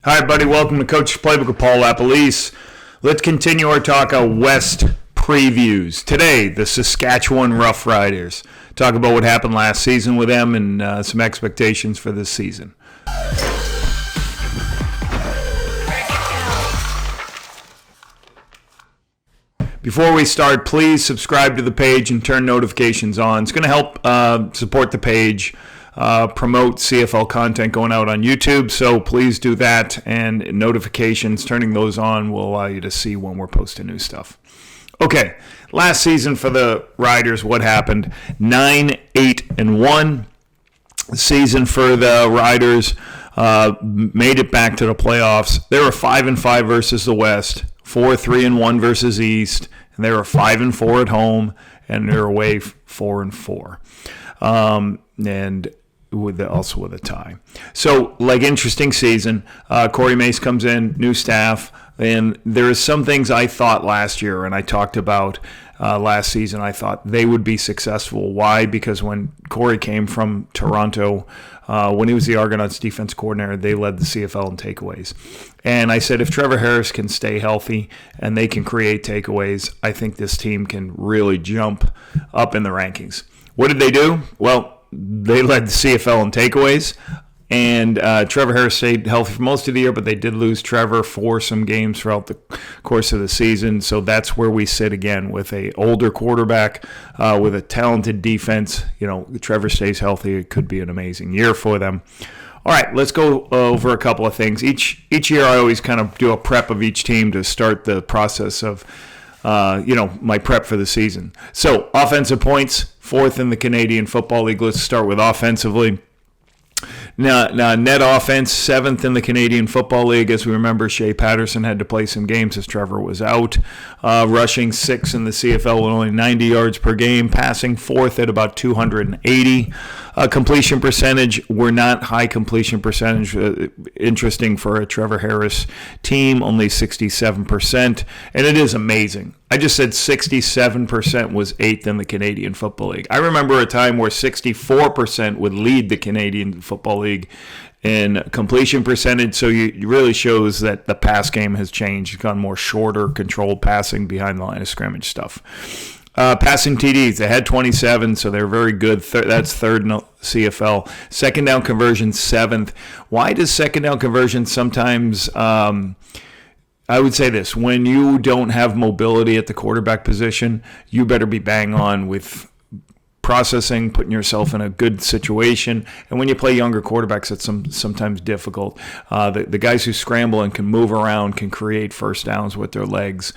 Hi, everybody. Welcome to Coach's Playbook with Paul LaPolice. Let's continue our talk of West previews. Today, the Saskatchewan Roughriders. Talk about what happened last season with them and some expectations for this season. Before we start, please subscribe to the page and turn notifications on. It's going to help support the page. Promote CFL content going out on YouTube, so please do that, and notifications, turning those on will allow you to see when we're posting new stuff. Okay, last season for the Riders, what happened? 9-8-1 season for the Riders, made it back to the playoffs. They were 5-5 versus the West, 4-3-1 versus East, and they were 5-4 at home, and they're away 4-4. And also with a tie. So, interesting season. Corey Mace comes in, new staff, and there are some things I thought last year, and I talked about last season, I thought they would be successful. Why? Because when Corey came from Toronto, when he was the Argonauts defense coordinator, they led the CFL in takeaways. And I said, if Trevor Harris can stay healthy and they can create takeaways, I think this team can really jump up in the rankings. What did they do? Well, they led the CFL in takeaways, and Trevor Harris stayed healthy for most of the year, but they did lose Trevor for some games throughout the course of the season. So that's where we sit again with a older quarterback, with a talented defense. Trevor stays healthy, it could be an amazing year for them. All right, let's go over a couple of things. Each year I always kind of do a prep of each team to start the process of my prep for the season. So offensive points, 4th in the Canadian Football League. Let's start with offensively. Now, net offense, 7th in the Canadian Football League. As we remember, Shea Patterson had to play some games as Trevor was out. Rushing 6th in the CFL with only 90 yards per game. Passing 4th at about 280. Completion percentage, we're not high completion percentage. Interesting for a Trevor Harris team, only 67%. And it is amazing. I just said 67% was 8th in the Canadian Football League. I remember a time where 64% would lead the Canadian Football League in completion percentage. So it really shows that the pass game has changed. It's gone more shorter, controlled passing behind the line of scrimmage stuff. Passing TDs, they had 27, so they're very good. That's 3rd in the CFL. Second down conversion, 7th. Why does second down conversion sometimes... I would say this, when you don't have mobility at the quarterback position, you better be bang on with processing, putting yourself in a good situation. And when you play younger quarterbacks, it's sometimes difficult. The guys who scramble and can move around can create first downs with their legs.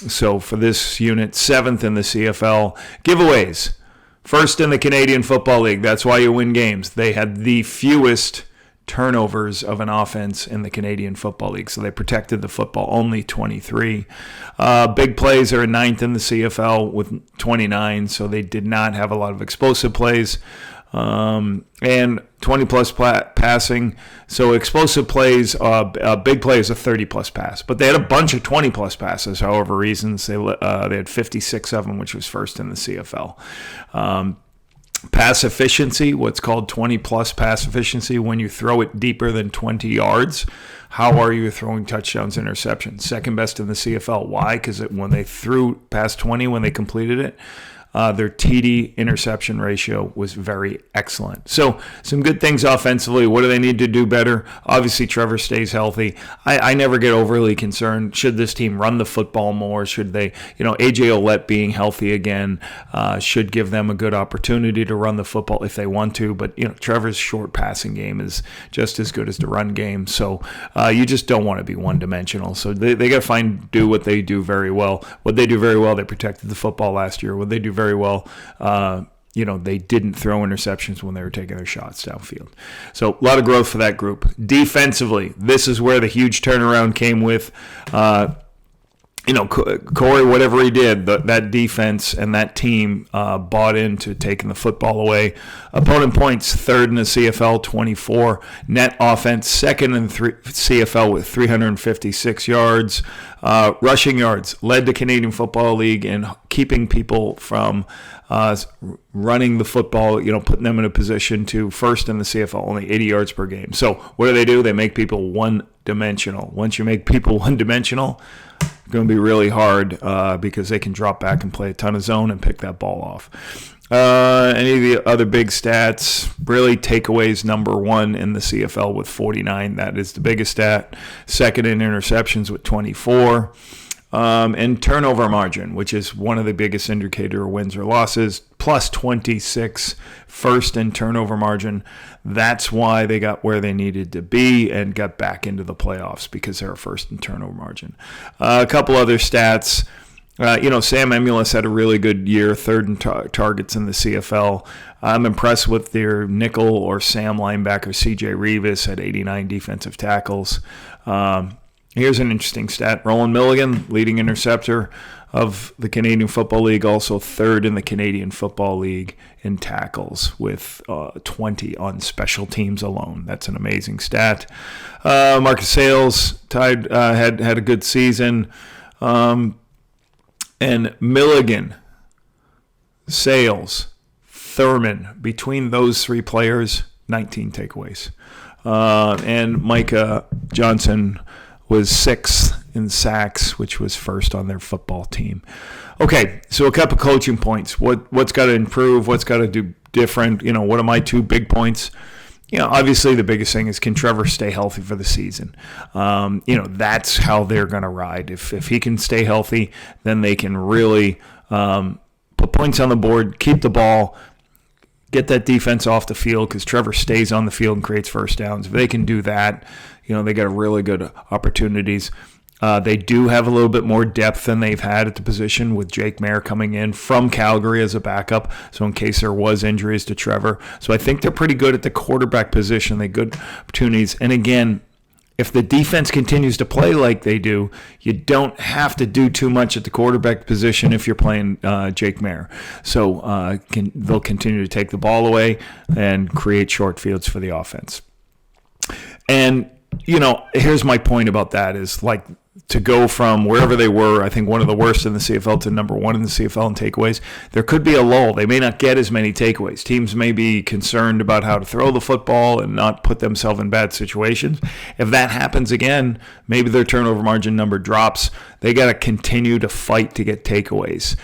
So for this unit, 7th in the CFL. Giveaways, 1st in the Canadian Football League. That's why you win games. They had the fewest turnovers of an offense in the Canadian Football League. So they protected the football, only 23. Big plays are 9th in the CFL with 29, so they did not have a lot of explosive plays. And 20-plus passing. So explosive plays, big play is a 30-plus pass. But they had a bunch of 20-plus passes, however reasons. They had 56 of them, which was 1st in the CFL. Pass efficiency, what's called 20-plus pass efficiency, when you throw it deeper than 20 yards, how are you throwing touchdowns, interceptions? 2nd best in the CFL. Why? Because when they threw past 20, when they completed it, their TD interception ratio was very excellent. So some good things offensively. What do they need to do better? Obviously, Trevor stays healthy. I never get overly concerned. Should this team run the football more? Should they, AJ Ouellette being healthy again should give them a good opportunity to run the football if they want to. But, Trevor's short passing game is just as good as the run game. So you just don't want to be one-dimensional. So they got to do what they do very well. What they do very well, they protected the football last year. What they do very well, they didn't throw interceptions when they were taking their shots downfield. So a lot of growth for that group. Defensively, this is where the huge turnaround came with Corey, whatever he did, that defense and that team bought into taking the football away. Opponent points, third in the CFL, 24. Net offense, second in the CFL with 356 yards. Rushing yards, led the Canadian Football League in keeping people from running the football, putting them in a position to first in the CFL, only 80 yards per game. So what do? They make people one-dimensional. Once you make people one-dimensional, it's going to be really hard because they can drop back and play a ton of zone and pick that ball off. Any of the other big stats, really takeaways number one in the CFL with 49. That is the biggest stat. Second in interceptions with 24. And turnover margin, which is one of the biggest indicator of wins or losses, plus 26. First in turnover margin. That's why they got where they needed to be and got back into the playoffs, because they're first in turnover margin. A couple other stats. Sam Emulus had a really good year, third in targets in the CFL. I'm impressed with their nickel or Sam linebacker, CJ Revis, at 89 defensive tackles. Here's an interesting stat. Roland Milligan, leading interceptor of the Canadian Football League, also third in the Canadian Football League in tackles with 20 on special teams alone. That's an amazing stat. Marcus Sayles had a good season. And Milligan, Sayles, Thurman, between those three players, 19 takeaways. And Micah Johnson was sixth in sacks, which was first on their football team. Okay, so a couple coaching points. What's got to improve? What's got to do different? What are my two big points? Obviously the biggest thing is, can Trevor stay healthy for the season? That's how they're going to ride. If he can stay healthy, then they can really put points on the board, keep the ball, get that defense off the field, because Trevor stays on the field and creates first downs. If they can do that, they got really good opportunities. They do have a little bit more depth than they've had at the position, with Jake Mayer coming in from Calgary as a backup, so in case there was injuries to Trevor. So I think they're pretty good at the quarterback position. They good opportunities. And again, if the defense continues to play like they do, you don't have to do too much at the quarterback position if you're playing Jake Mayer. So they'll continue to take the ball away and create short fields for the offense. And here's my point about that is, like, to go from wherever they were, I think one of the worst in the CFL, to number one in the CFL in takeaways, there could be a lull. They may not get as many takeaways. Teams may be concerned about how to throw the football and not put themselves in bad situations. If that happens again, maybe their turnover margin number drops. They got to continue to fight to get takeaways.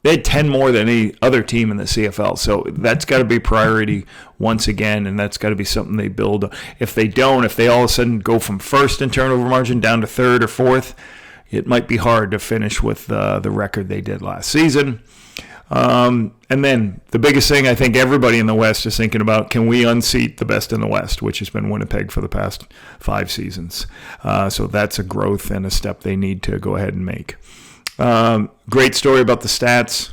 They had 10 more than any other team in the CFL, so that's got to be priority once again, and that's got to be something they build. If they all of a sudden go from first in turnover margin down to third or fourth, it might be hard to finish with the record they did last season. And then the biggest thing I think everybody in the West is thinking about, can we unseat the best in the West, which has been Winnipeg for the past 5 seasons. So that's a growth and a step they need to go ahead and make. Great story about the stats.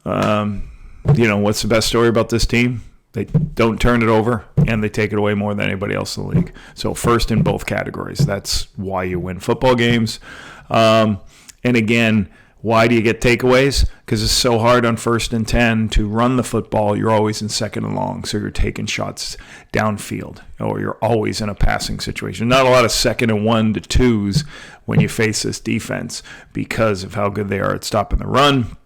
What's the best story about this team? They don't turn it over, and they take it away more than anybody else in the league. So first in both categories. That's why you win football games. And again, why do you get takeaways? Because it's so hard on 1st and 10 to run the football. You're always in 2nd and long, so you're taking shots downfield, or you're always in a passing situation. Not a lot of 2nd and 1 to 2s when you face this defense, because of how good they are at stopping the run.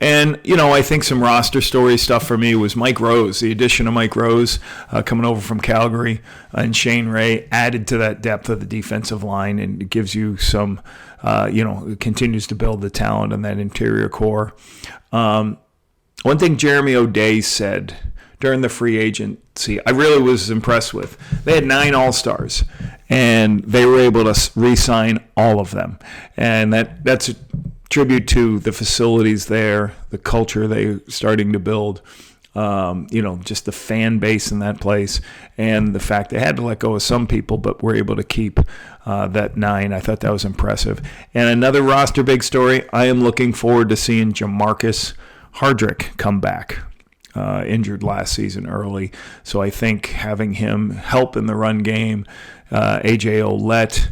And, I think some roster story stuff for me was Mike Rose. The addition of Mike Rose coming over from Calgary, and Shane Ray added to that depth of the defensive line, and it gives you some, it continues to build the talent in that interior core. One thing Jeremy O'Day said during the free agency, I really was impressed with. They had 9 All-Stars, and they were able to re-sign all of them. And that's a tribute to the facilities there, the culture they're starting to build, just the fan base in that place, and the fact they had to let go of some people, but were able to keep that 9. I thought that was impressive. And another roster big story, I am looking forward to seeing Jamarcus Hardrick come back. Injured last season early, so I think having him help in the run game, AJ Ouellette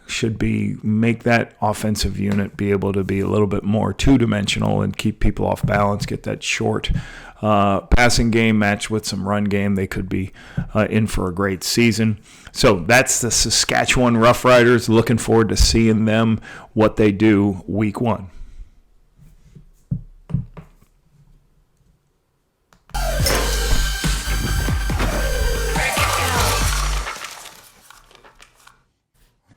should make that offensive unit be able to be a little bit more two-dimensional and keep people off balance, get that short passing game matched with some run game. They could be in for a great season. So that's the Saskatchewan Roughriders. Looking forward to seeing them, what they do week 1.